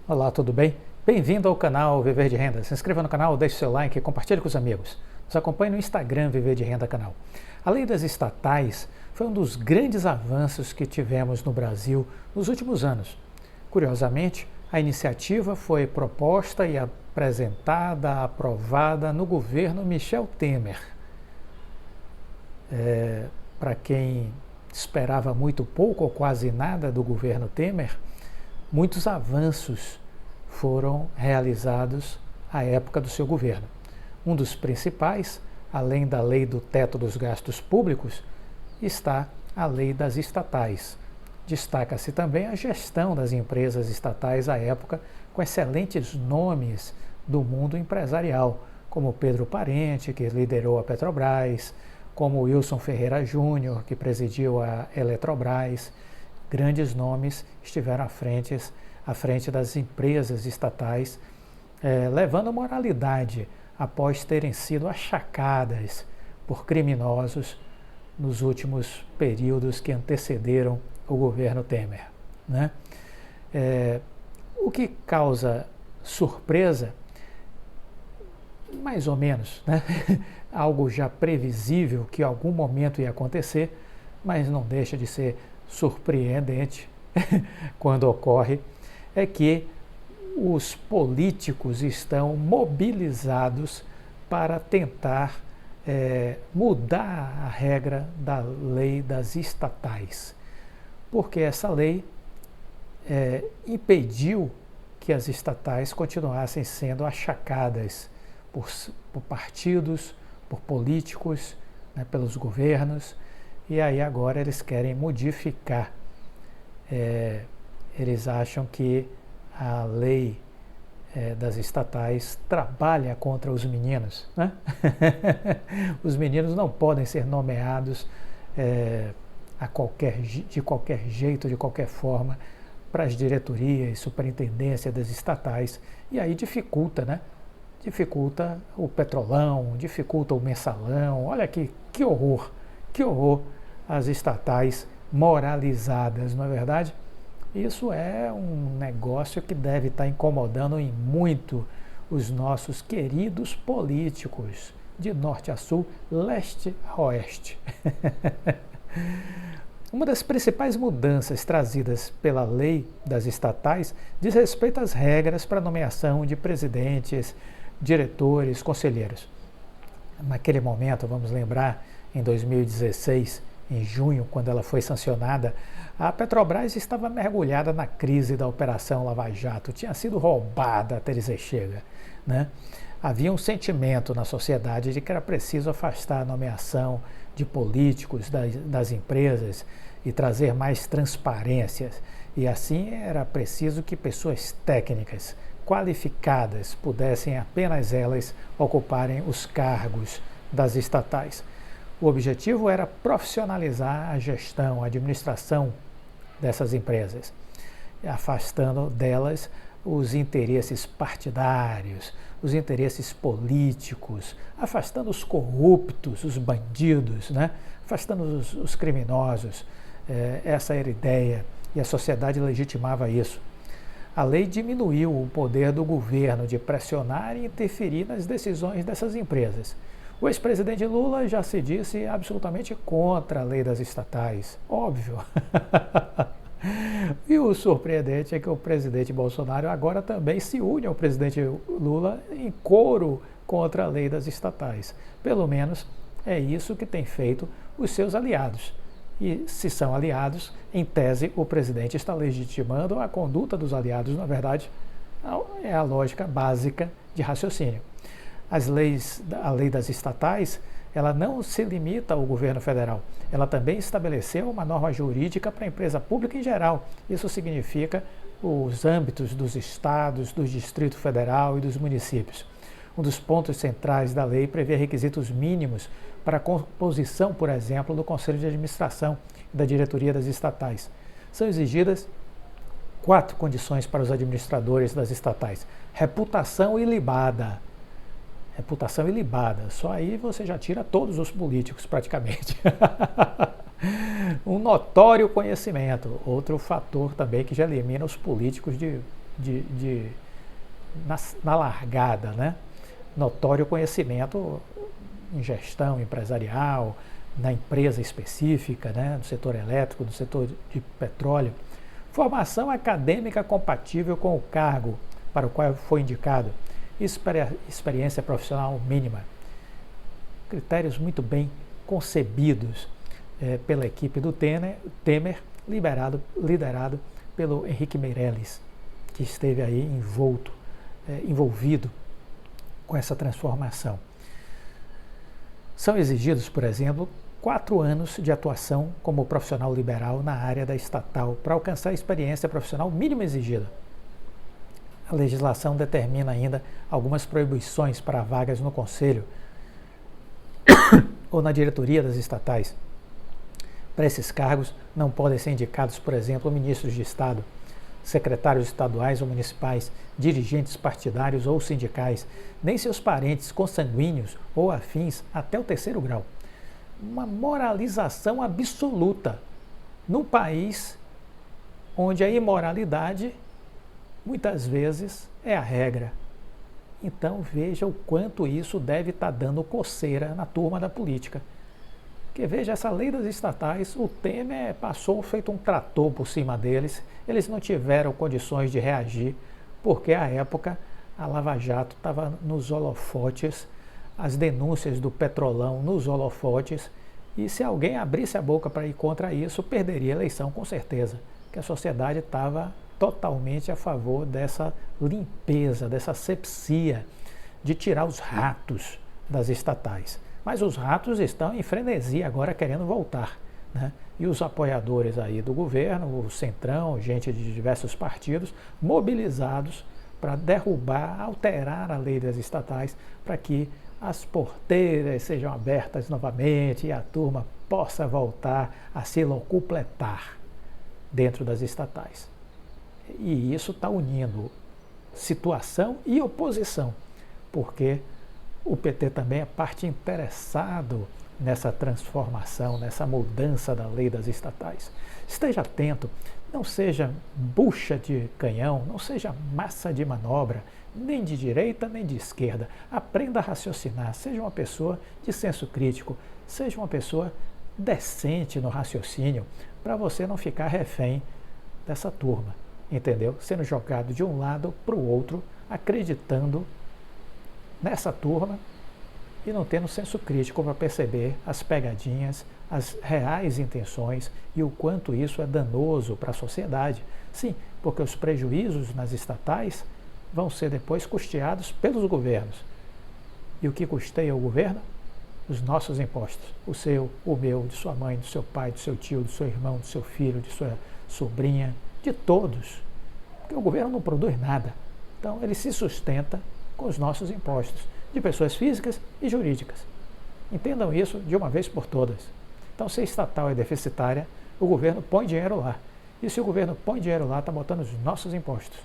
Olá, tudo bem? Bem-vindo ao canal Viver de Renda. Se inscreva no canal, deixe seu like e compartilhe com os amigos. Nos acompanhe no Instagram Viver de Renda Canal. A lei das estatais foi um dos grandes avanços que tivemos no Brasil nos últimos anos. Curiosamente, a iniciativa foi proposta e apresentada, aprovada no governo Michel Temer. Para quem esperava muito pouco ou quase nada do governo Temer, muitos avanços foram realizados à época do seu governo. Um dos principais, além da lei do teto dos gastos públicos, está a lei das estatais. Destaca-se também a gestão das empresas estatais à época, com excelentes nomes do mundo empresarial, como Pedro Parente, que liderou a Petrobras, como Wilson Ferreira Júnior, que presidiu a Eletrobras. Grandes nomes estiveram à frente das empresas estatais, levando moralidade após terem sido achacadas por criminosos nos últimos períodos que antecederam o governo Temer, né? O que causa surpresa, mais ou menos, né? Algo já previsível que em algum momento ia acontecer, mas não deixa de ser surpreendente quando ocorre, é que os políticos estão mobilizados para tentar mudar a regra da lei das estatais, porque essa lei impediu que as estatais continuassem sendo achacadas por partidos, por políticos, né, pelos governos, e aí agora eles querem modificar. Eles acham que a lei das estatais trabalha contra os meninos, né? Os meninos não podem ser nomeados de qualquer jeito, de qualquer forma, para as diretorias, superintendência das estatais, e aí dificulta, né? Dificulta o petrolão, dificulta o mensalão. Olha aqui, que horror as estatais moralizadas, não é verdade? Isso é um negócio que deve estar incomodando em muito os nossos queridos políticos, de norte a sul, leste a oeste. Uma das principais mudanças trazidas pela lei das estatais diz respeito às regras para a nomeação de presidentes, diretores, conselheiros. Naquele momento, vamos lembrar, em 2016, em junho, quando ela foi sancionada, a Petrobras estava mergulhada na crise da Operação Lava Jato, tinha sido roubada até dizer chega, né? Havia um sentimento na sociedade de que era preciso afastar a nomeação de políticos das empresas e trazer mais transparências, e assim era preciso que pessoas técnicas, qualificadas, pudessem apenas elas ocuparem os cargos das estatais. O objetivo era profissionalizar a gestão, a administração dessas empresas, afastando delas os interesses partidários, os interesses políticos, afastando os corruptos, os bandidos, né? Afastando os criminosos. Essa era a ideia, e a sociedade legitimava isso. A lei diminuiu o poder do governo de pressionar e interferir nas decisões dessas empresas. O ex-presidente Lula já se disse absolutamente contra a lei das estatais, óbvio. E o surpreendente é que o presidente Bolsonaro agora também se une ao presidente Lula em coro contra a lei das estatais. Pelo menos é isso que tem feito os seus aliados. E se são aliados, em tese o presidente está legitimando a conduta dos aliados. Na verdade, é a lógica básica de raciocínio. A lei das estatais, ela não se limita ao governo federal, ela também estabeleceu uma norma jurídica para a empresa pública em geral. Isso significa os âmbitos dos estados, do Distrito Federal e dos municípios. Um dos pontos centrais da lei prevê requisitos mínimos para a composição, por exemplo, do Conselho de Administração e da diretoria das estatais. São exigidas 4 condições para os administradores das estatais: reputação ilibada. Reputação ilibada, só aí você já tira todos os políticos praticamente. Um notório conhecimento, outro fator também que já elimina os políticos de na largada, né? Notório conhecimento em gestão empresarial, na empresa específica, né? No setor elétrico, no setor de petróleo. Formação acadêmica compatível com o cargo para o qual foi indicado. Experiência profissional mínima. Critérios muito bem concebidos pela equipe do Temer, liderado pelo Henrique Meirelles, que esteve aí envolvido com essa transformação. São exigidos, por exemplo, 4 anos de atuação como profissional liberal na área da estatal para alcançar a experiência profissional mínima exigida. A legislação determina ainda algumas proibições para vagas no conselho ou na diretoria das estatais. Para esses cargos não podem ser indicados, por exemplo, ministros de Estado, secretários estaduais ou municipais, dirigentes partidários ou sindicais, nem seus parentes consanguíneos ou afins até o 3º grau. Uma moralização absoluta num país onde a imoralidade muitas vezes é a regra. Então veja o quanto isso deve estar dando coceira na turma da política. Porque veja, essa lei das estatais, o Temer passou feito um trator por cima deles, eles não tiveram condições de reagir, porque à época a Lava Jato estava nos holofotes, as denúncias do Petrolão nos holofotes, e se alguém abrisse a boca para ir contra isso, perderia a eleição com certeza, que a sociedade estava totalmente a favor dessa limpeza, dessa asepsia, de tirar os ratos das estatais. Mas os ratos estão em frenesi agora querendo voltar, né? E os apoiadores aí do governo, o Centrão, gente de diversos partidos, mobilizados para derrubar, alterar a lei das estatais para que as porteiras sejam abertas novamente e a turma possa voltar a se locupletar dentro das estatais. E isso está unindo situação e oposição, porque o PT também é parte interessado nessa transformação, nessa mudança da lei das estatais. Esteja atento, não seja bucha de canhão, não seja massa de manobra, nem de direita nem de esquerda. Aprenda a raciocinar, seja uma pessoa de senso crítico, seja uma pessoa decente no raciocínio, para você não ficar refém dessa turma, entendeu? Sendo jogado de um lado para o outro, acreditando nessa turma e não tendo senso crítico para perceber as pegadinhas, as reais intenções e o quanto isso é danoso para a sociedade. Sim, porque os prejuízos nas estatais vão ser depois custeados pelos governos. E o que custeia o governo? Os nossos impostos. O seu, o meu, de sua mãe, do seu pai, do seu tio, do seu irmão, do seu filho, de sua sobrinha, de todos. Porque o governo não produz nada. Então ele se sustenta com os nossos impostos, de pessoas físicas e jurídicas. Entendam isso de uma vez por todas. Então, se a estatal é deficitária, o governo põe dinheiro lá. E se o governo põe dinheiro lá, está botando os nossos impostos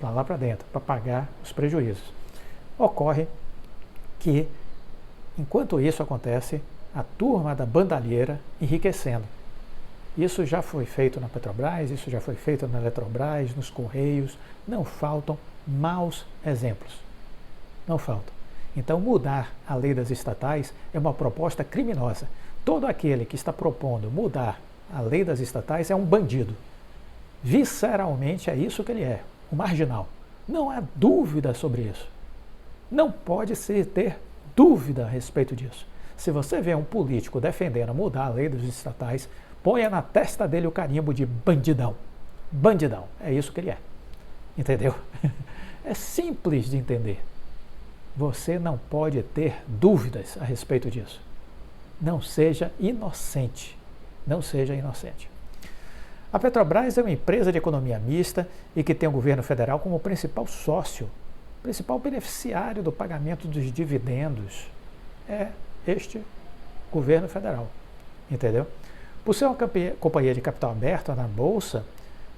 lá para dentro, para pagar os prejuízos. Ocorre que, enquanto isso acontece, a turma da bandalheira enriquecendo. Isso já foi feito na Petrobras, isso já foi feito na Eletrobras, nos Correios. Não faltam maus exemplos. Não faltam. Então, mudar a lei das estatais é uma proposta criminosa. Todo aquele que está propondo mudar a lei das estatais é um bandido. Visceralmente é isso que ele é, um marginal. Não há dúvida sobre isso. Não pode se ter dúvida a respeito disso. Se você vê um político defendendo mudar a lei das estatais, ponha na testa dele o carimbo de bandidão. Bandidão, é isso que ele é. Entendeu? É simples de entender. Você não pode ter dúvidas a respeito disso. Não seja inocente. Não seja inocente. A Petrobras é uma empresa de economia mista e que tem o governo federal como principal sócio, principal beneficiário do pagamento dos dividendos. É este governo federal. Entendeu? Por ser uma companhia de capital aberto na Bolsa,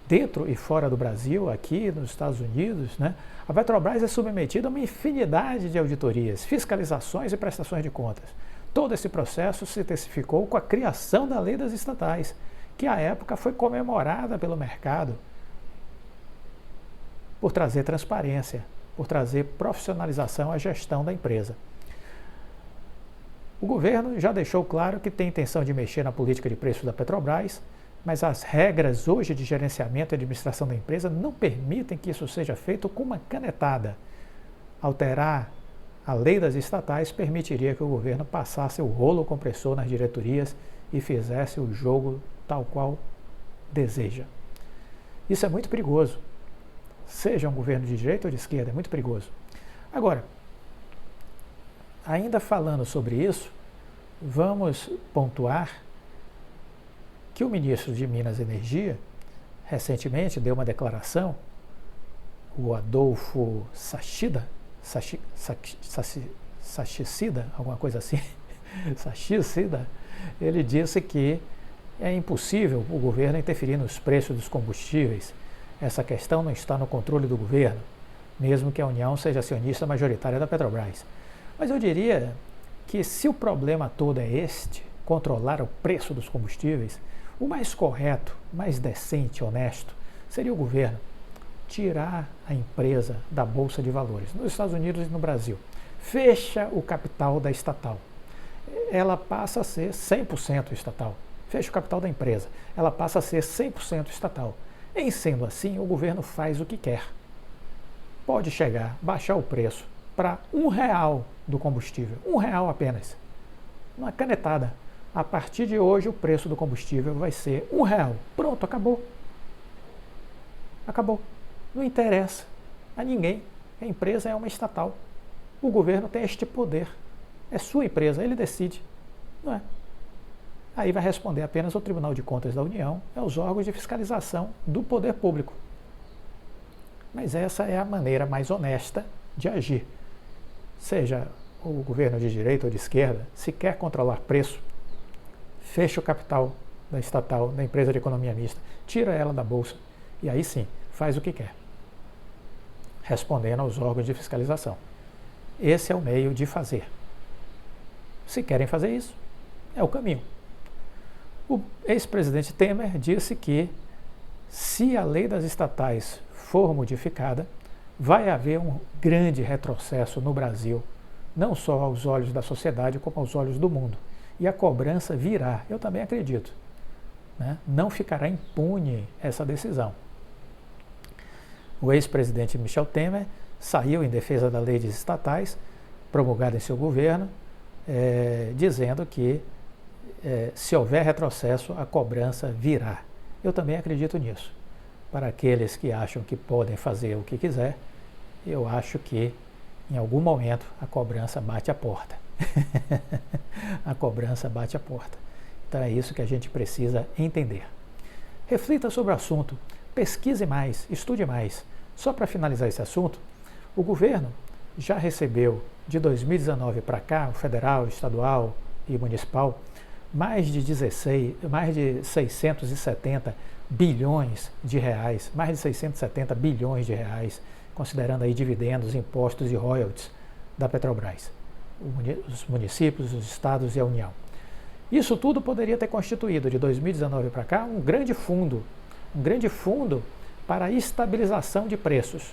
dentro e fora do Brasil, aqui nos Estados Unidos, né, a Petrobras é submetida a uma infinidade de auditorias, fiscalizações e prestações de contas. Todo esse processo se intensificou com a criação da lei das estatais, que à época foi comemorada pelo mercado. por trazer transparência, por trazer profissionalização à gestão da empresa. O governo já deixou claro que tem intenção de mexer na política de preços da Petrobras, mas as regras hoje de gerenciamento e administração da empresa não permitem que isso seja feito com uma canetada. Alterar a lei das estatais permitiria que o governo passasse o rolo compressor nas diretorias e fizesse o jogo tal qual deseja. Isso é muito perigoso. Seja um governo de direita ou de esquerda, é muito perigoso. Agora, ainda falando sobre isso, vamos pontuar que o ministro de Minas e Energia recentemente deu uma declaração, o Adolfo Sachida, alguma coisa assim, Sachida, ele disse que é impossível o governo interferir nos preços dos combustíveis. Essa questão não está no controle do governo, mesmo que a União seja acionista majoritária da Petrobras. Mas eu diria que se o problema todo é este, controlar o preço dos combustíveis, o mais correto, mais decente, honesto, seria o governo tirar a empresa da Bolsa de Valores, nos Estados Unidos e no Brasil. Fecha o capital da estatal. Ela passa a ser 100% estatal. Fecha o capital da empresa. Ela passa a ser 100% estatal. Em sendo assim, o governo faz o que quer. Pode chegar, baixar o preço para R$1 do combustível. R$1 apenas. Uma canetada. A partir de hoje, o preço do combustível vai ser R$1. Pronto, acabou. Acabou. Não interessa a ninguém. A empresa é uma estatal. O governo tem este poder. É sua empresa, ele decide. Não é? Aí vai responder apenas ao Tribunal de Contas da União e aos órgãos de fiscalização do poder público. Mas essa é a maneira mais honesta de agir. Seja o governo de direita ou de esquerda, se quer controlar preço, fecha o capital da estatal, da empresa de economia mista, tira ela da bolsa e aí sim, faz o que quer, respondendo aos órgãos de fiscalização. Esse é o meio de fazer. Se querem fazer isso, é o caminho. O ex-presidente Temer disse que, se a lei das estatais for modificada, vai haver um grande retrocesso no Brasil, não só aos olhos da sociedade, como aos olhos do mundo. E a cobrança virá, eu também acredito. Né? Não ficará impune essa decisão. O ex-presidente Michel Temer saiu em defesa da lei de estatais, promulgada em seu governo, dizendo que se houver retrocesso, a cobrança virá. Eu também acredito nisso. Para aqueles que acham que podem fazer o que quiser, eu acho que em algum momento a cobrança bate a porta. A cobrança bate a porta. Então é isso que a gente precisa entender. Reflita sobre o assunto, pesquise mais, estude mais. Só para finalizar esse assunto, o governo já recebeu de 2019 para cá, o federal, estadual e municipal, mais de 670 bilhões de reais, mais de 670 bilhões de reais, considerando aí dividendos, impostos e royalties da Petrobras, os municípios, os estados e a União. Isso tudo poderia ter constituído, de 2019 para cá, um grande fundo para a estabilização de preços.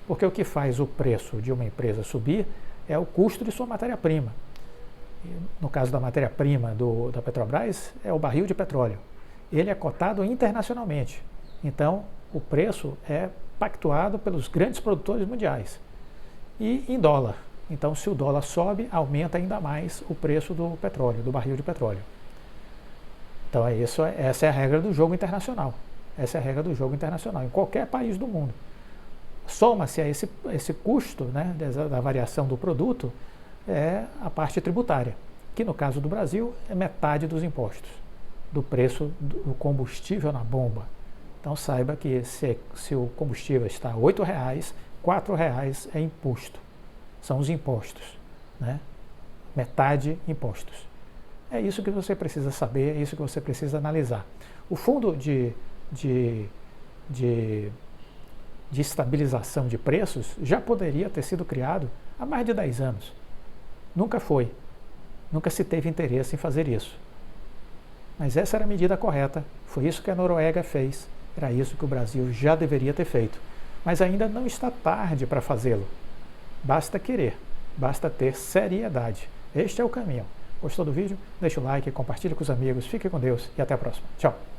Porque o que faz o preço de uma empresa subir é o custo de sua matéria-prima. No caso da matéria-prima da Petrobras, é o barril de petróleo. Ele é cotado internacionalmente. Então, o preço é pactuado pelos grandes produtores mundiais. E em dólar. Então, se o dólar sobe, aumenta ainda mais o preço do petróleo, do barril de petróleo. Então, essa é a regra do jogo internacional. Essa é a regra do jogo internacional, em qualquer país do mundo. Soma-se a esse custo, né, da variação do produto, a parte tributária, que no caso do Brasil é metade dos impostos, do preço do combustível na bomba. Então saiba que se o combustível está a R$ 8, R$ 4 é imposto. São os impostos, né? Metade impostos. É isso que você precisa saber, é isso que você precisa analisar. O fundo de estabilização de preços já poderia ter sido criado há mais de 10 anos. Nunca foi. Nunca se teve interesse em fazer isso. Mas essa era a medida correta. Foi isso que a Noruega fez. Era isso que o Brasil já deveria ter feito. mas ainda não está tarde para fazê-lo. Basta querer, basta ter seriedade. Este é o caminho. Gostou do vídeo? Deixa o like, compartilhe com os amigos, fique com Deus e até a próxima. Tchau!